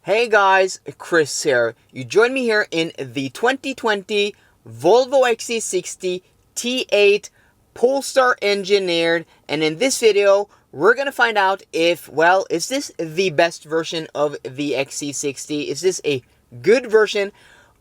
Hey guys, Chris here. You join me here in the 2020 Volvo XC60 T8 Polestar engineered, and in this video we're gonna find out if, well, is this the best version of the XC60? Is this a good version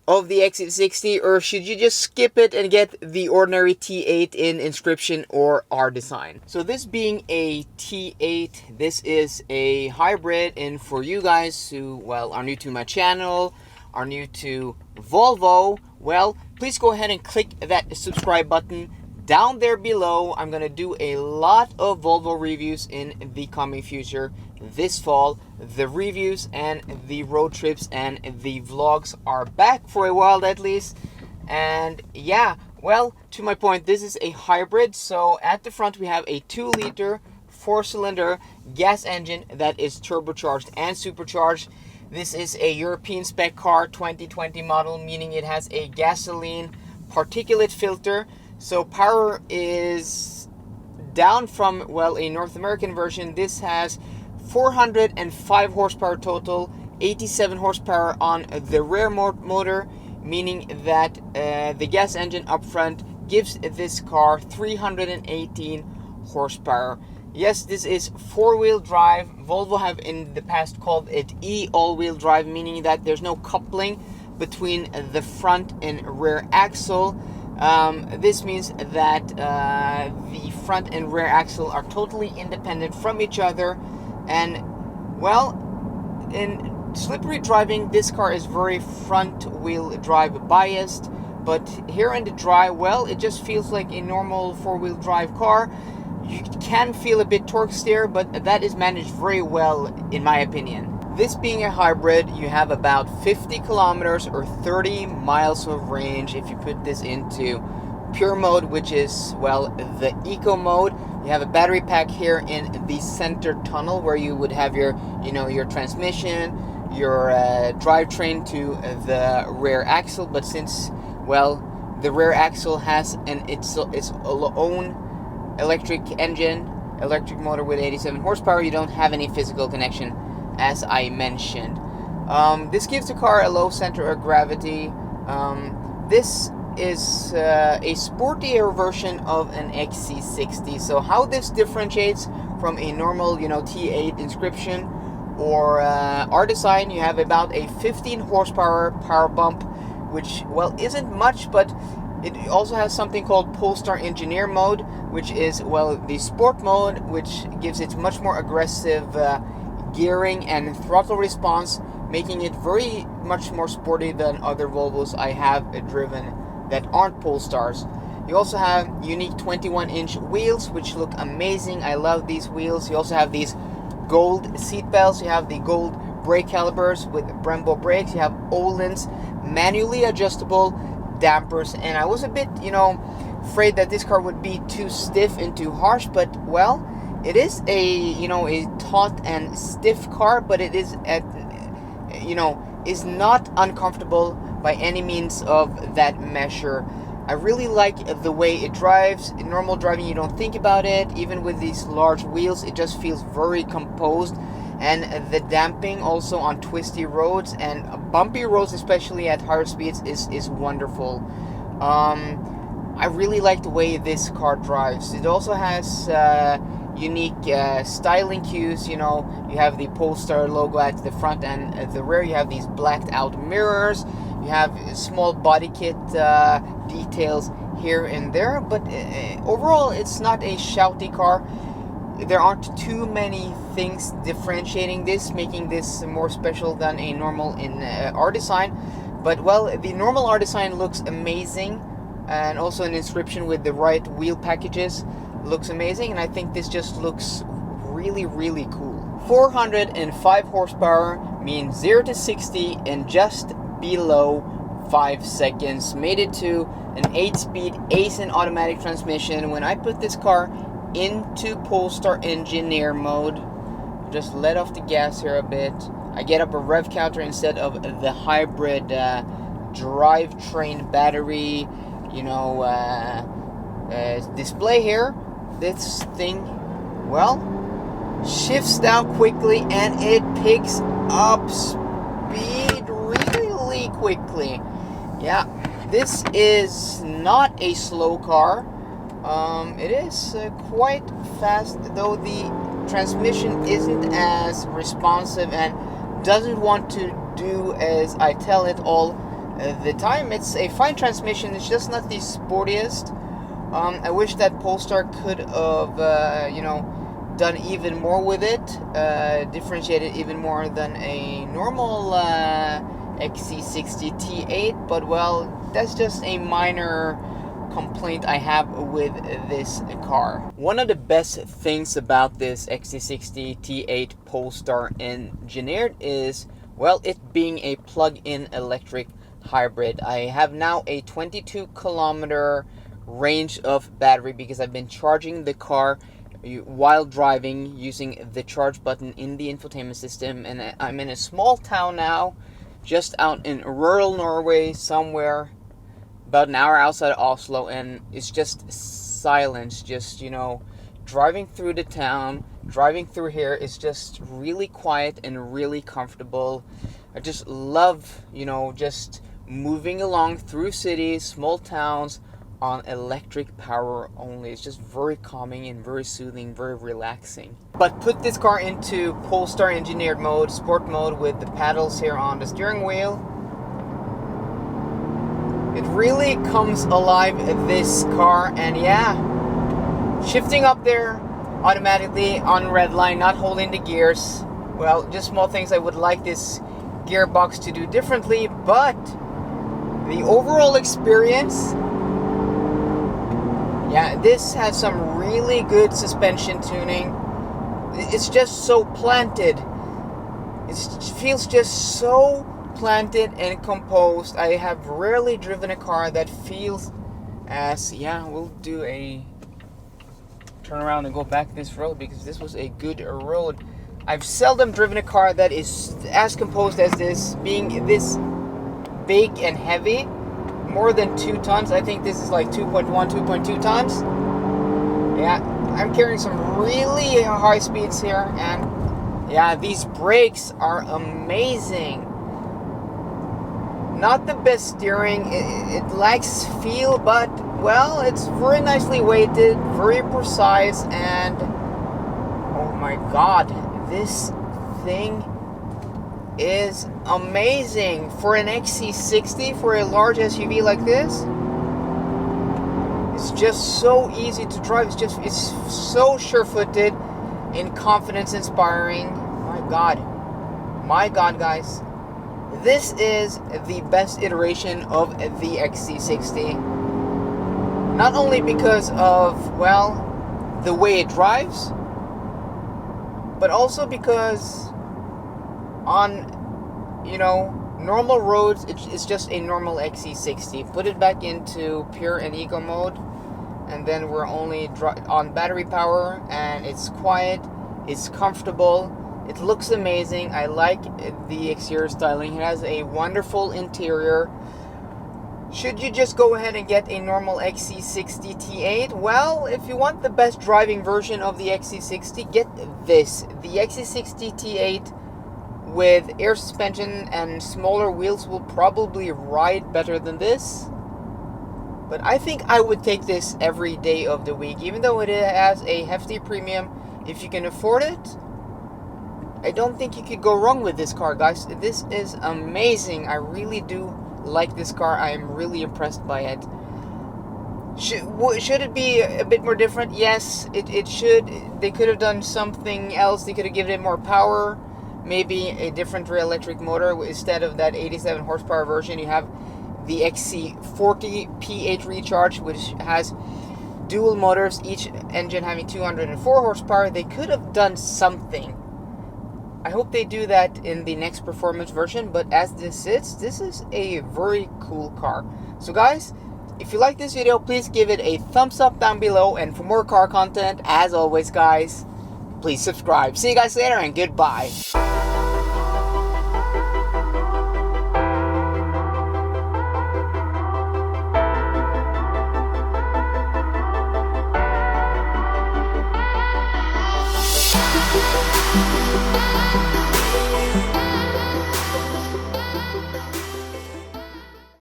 of the XC60, or should you just skip it and get the ordinary T8 in inscription or R design? So this being a T8, this is a hybrid, and for you guys who, well, are new to my channel, are new to Volvo, well, please go ahead and click that subscribe button down there below. I'm gonna do a lot of Volvo reviews in the coming future. This fall, the reviews and the road trips and the vlogs are back for a while at least. And yeah, well, to my point, this is a hybrid. So at the front we have a 2-liter 4-cylinder gas engine that is turbocharged and supercharged. This is a European spec car 2020 model, meaning it has a gasoline particulate filter. So power is down from, well, a North American version. This has 405 horsepower total, 87 horsepower on the rear motor, meaning that the gas engine up front gives this car 318 horsepower. Yes, this is 4-wheel drive. Volvo have in the past called it all-wheel drive, meaning that there's no coupling between the front and rear axle. This means that the front and rear axle are totally independent from each other. And, well, in slippery driving, this car is very front-wheel drive biased. But here in the dry, well, it just feels like a normal 4-wheel drive car. You can feel a bit torque steer, but that is managed very well, in my opinion. This being a hybrid, you have about 50 kilometers or 30 miles of range if you put this into pure mode, which is, well, the eco mode. You have a battery pack here in the center tunnel where you would have your, your transmission, your drivetrain to the rear axle. But since, well, the rear axle has its own electric engine, electric motor with 87 horsepower, you don't have any physical connection, as I mentioned. This gives the car a low center of gravity. This is a sportier version of an XC60. So how this differentiates from a normal, T8 inscription or R design, you have about a 15 horsepower power bump, which, well, isn't much, but it also has something called Polestar Engineer mode, which is, well, the sport mode, which gives it much more aggressive gearing and throttle response, making it very much more sporty than other Volvos I have driven that aren't Polestars. You also have unique 21-inch wheels, which look amazing. I love these wheels. You also have these gold seat belts. You have the gold brake calipers with Brembo brakes. You have Öhlins manually adjustable dampers. And I was a bit, afraid that this car would be too stiff and too harsh, but, well, it is a, a taut and stiff car, but it is, is not uncomfortable by any means of that measure. I really like the way it drives. In normal driving, you don't think about it. Even with these large wheels, it just feels very composed. And the damping also on twisty roads and bumpy roads, especially at higher speeds, is wonderful. I really like the way this car drives. It also has unique styling cues. You have the Polestar logo at the front and at the rear. You have these blacked out mirrors. You have small body kit details here and there, but overall it's not a shouty car. There aren't too many things differentiating this, making this more special than a normal in R design. But, well, the normal R design looks amazing, and also an inscription with the right wheel packages looks amazing, and I think this just looks really, really cool. 405 horsepower means 0 to 60 in just below 5 seconds. Made it to an 8-speed ACE automatic transmission. When I put this car into Polestar Engineer mode, just let off the gas here a bit, I get up a rev counter instead of the hybrid drivetrain battery, display here. This thing, well, shifts down quickly and it picks up speed really quickly. Yeah, this is not a slow car. It is quite fast, though the transmission isn't as responsive and doesn't want to do as I tell it all the time. It's a fine transmission, it's just not the sportiest. I wish that Polestar could have, done even more with it, differentiated even more than a normal XC60 T8, but well, that's just a minor complaint I have with this car. One of the best things about this XC60 T8 Polestar engineered is, well, it being a plug-in electric hybrid. I have now a 22 kilometer range of battery because I've been charging the car while driving using the charge button in the infotainment system, and I'm in a small town now, just out in rural Norway somewhere, about an hour outside of Oslo, and it's just silence. Just, driving through the town, driving through here is just really quiet and really comfortable. I just love, just moving along through cities, small towns on electric power only. It's just very calming and very soothing, very relaxing. But put this car into Polestar engineered mode, sport mode, with the paddles here on the steering wheel. It really comes alive, this car, and yeah, shifting up there automatically on red line, not holding the gears. Well, just small things I would like this gearbox to do differently, but the overall experience, yeah, this has some really good suspension tuning. It's just so planted. It feels just so planted and composed. I have rarely driven a car that feels as, yeah, we'll do a turn around and go back this road because this was a good road. I've seldom driven a car that is as composed as this, being this big and heavy, more than 2 tons. I think this is like 2.1, 2.2 tons. Yeah, I'm carrying some really high speeds here, and yeah, these brakes are amazing. Not the best steering, it lacks feel, but well, it's very nicely weighted, very precise, and oh my god, this thing is amazing. For an XC60, for a large SUV like this, it's just so easy to drive. It's so sure-footed and confidence inspiring. My god, guys, this is the best iteration of the XC60. Not only because of, well, the way it drives, but also because on, normal roads, it's just a normal XC60. Put it back into pure and eco mode, and then we're only on battery power, and it's quiet, it's comfortable, it looks amazing. I like the exterior styling. It has a wonderful interior. Should you just go ahead and get a normal XC60 T8? Well, if you want the best driving version of the XC60, get this. The XC60 T8 with air suspension and smaller wheels will probably ride better than this. But I think I would take this every day of the week, even though it has a hefty premium. If you can afford it, I don't think you could go wrong with this car, guys. This is amazing. I really do like this car. I am really impressed by it. Should it be a bit more different? Yes, it should. They could have done something else. They could have given it more power. Maybe a different rear electric motor. Instead of that 87 horsepower version, you have the XC40 P8 Recharge, which has dual motors, each engine having 204 horsepower. They could have done something. I hope they do that in the next performance version, but as this sits, this is a very cool car. So guys, if you like this video, please give it a thumbs up down below, and for more car content, as always guys, please subscribe. See you guys later, and goodbye.